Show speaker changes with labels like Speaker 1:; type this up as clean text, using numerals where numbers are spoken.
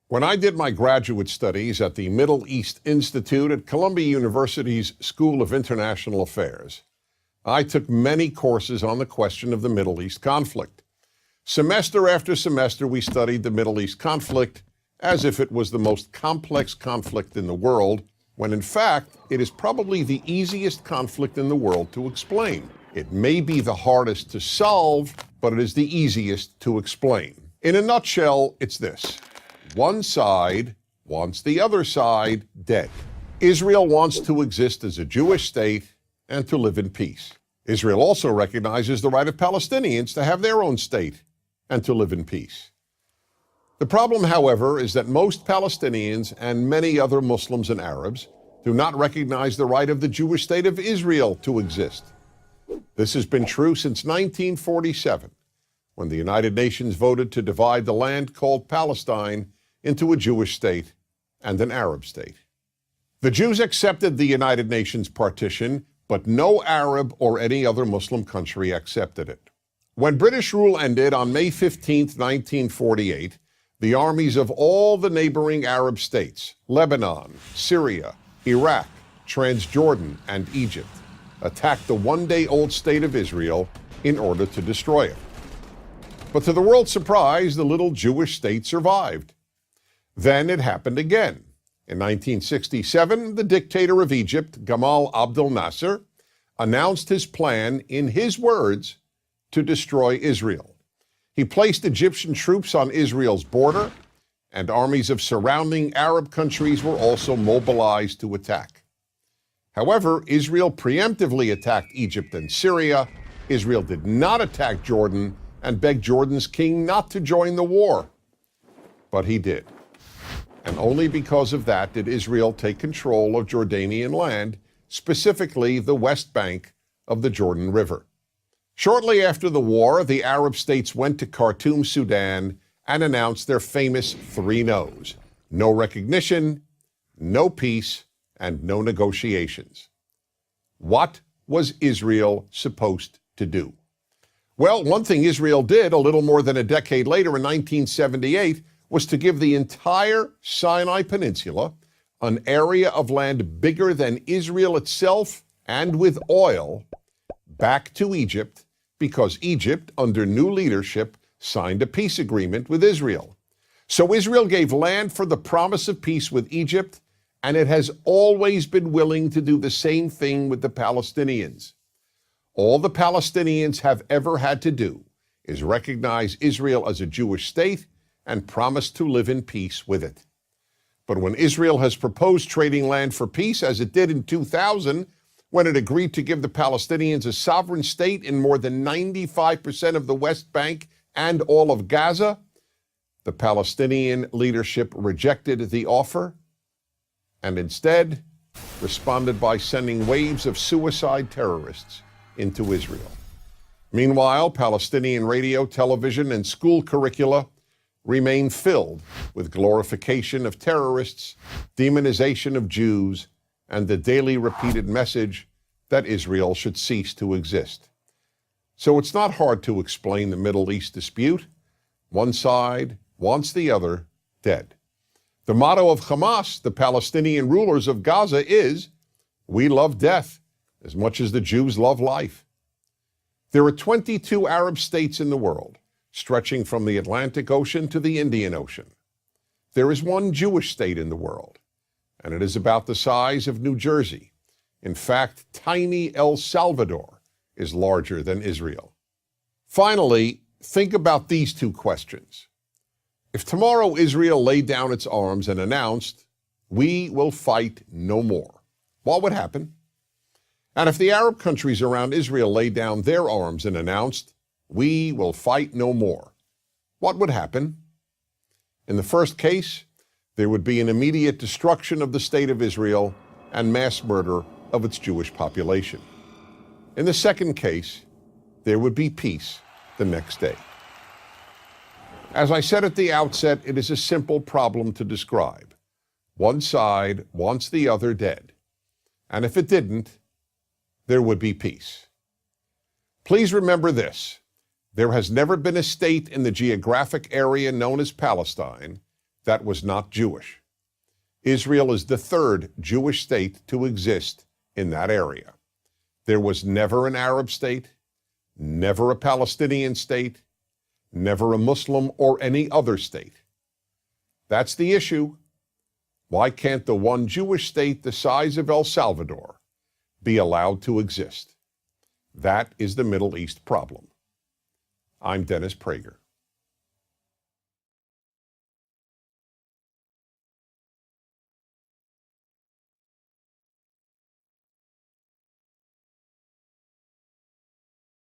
Speaker 1: When I did my graduate studies at the Middle East Institute at Columbia University's School of International Affairs, I took many courses on the question of the Middle East conflict. Semester after semester, we studied the Middle East conflict as if it was the most complex conflict in the world, when in fact, it is probably the easiest conflict in the world to explain. It may be the hardest to solve, but it is the easiest to explain. In a nutshell, it's this. One side wants the other side dead. Israel wants to exist as a Jewish state and to live in peace. Israel also recognizes the right of Palestinians to have their own state and to live in peace. The problem, however, is that most Palestinians and many other Muslims and Arabs do not recognize the right of the Jewish state of Israel to exist. This has been true since 1947, when the United Nations voted to divide the land called Palestine into a Jewish state and an Arab state. The Jews accepted the United Nations partition, but no Arab or any other Muslim country accepted it. When British rule ended on May 15, 1948, the armies of all the neighboring Arab states, Lebanon, Syria, Iraq, Transjordan, and Egypt, attacked the one-day-old state of Israel in order to destroy it. But to the world's surprise, the little Jewish state survived. Then it happened again. In 1967, the dictator of Egypt, Gamal Abdel Nasser, announced his plan, in his words, to destroy Israel. He placed Egyptian troops on Israel's border, and armies of surrounding Arab countries were also mobilized to attack. However, Israel preemptively attacked Egypt and Syria. Israel did not attack Jordan and begged Jordan's king not to join the war. But he did. And only because of that did Israel take control of Jordanian land, specifically the West Bank of the Jordan River. Shortly after the war, the Arab states went to Khartoum, Sudan, and announced their famous three no's: no recognition, no peace, and no negotiations. What was Israel supposed to do? Well, one thing Israel did a little more than a decade later in 1978 was to give the entire Sinai Peninsula, an area of land bigger than Israel itself and with oil, back to Egypt, because Egypt, under new leadership, signed a peace agreement with Israel. So Israel gave land for the promise of peace with Egypt, and it has always been willing to do the same thing with the Palestinians. All the Palestinians have ever had to do is recognize Israel as a Jewish state and promise to live in peace with it. But when Israel has proposed trading land for peace, as it did in 2000, when it agreed to give the Palestinians a sovereign state in more than 95% of the West Bank and all of Gaza, the Palestinian leadership rejected the offer and instead responded by sending waves of suicide terrorists into Israel. Meanwhile, Palestinian radio, television, and school curricula remain filled with glorification of terrorists, demonization of Jews, and the daily repeated message that Israel should cease to exist. So it's not hard to explain the Middle East dispute. One side wants the other dead. The motto of Hamas, the Palestinian rulers of Gaza, is, "We love death as much as the Jews love life." There are 22 Arab states in the world, stretching from the Atlantic Ocean to the Indian Ocean. There is one Jewish state in the world, and it is about the size of New Jersey. In fact, tiny El Salvador is larger than Israel. Finally, think about these two questions. If tomorrow Israel laid down its arms and announced, "We will fight no more," what would happen? And if the Arab countries around Israel laid down their arms and announced, "We will fight no more," what would happen? In the first case, there would be an immediate destruction of the state of Israel and mass murder of its Jewish population. In the second case, there would be peace the next day. As I said at the outset, it is a simple problem to describe. One side wants the other dead. And if it didn't, there would be peace. Please remember this. There has never been a state in the geographic area known as Palestine that was not Jewish. Israel is the third Jewish state to exist in that area. There was never an Arab state, never a Palestinian state, never a Muslim or any other state. That's the issue. Why can't the one Jewish state the size of El Salvador be allowed to exist? That is the Middle East problem. I'm Dennis Prager.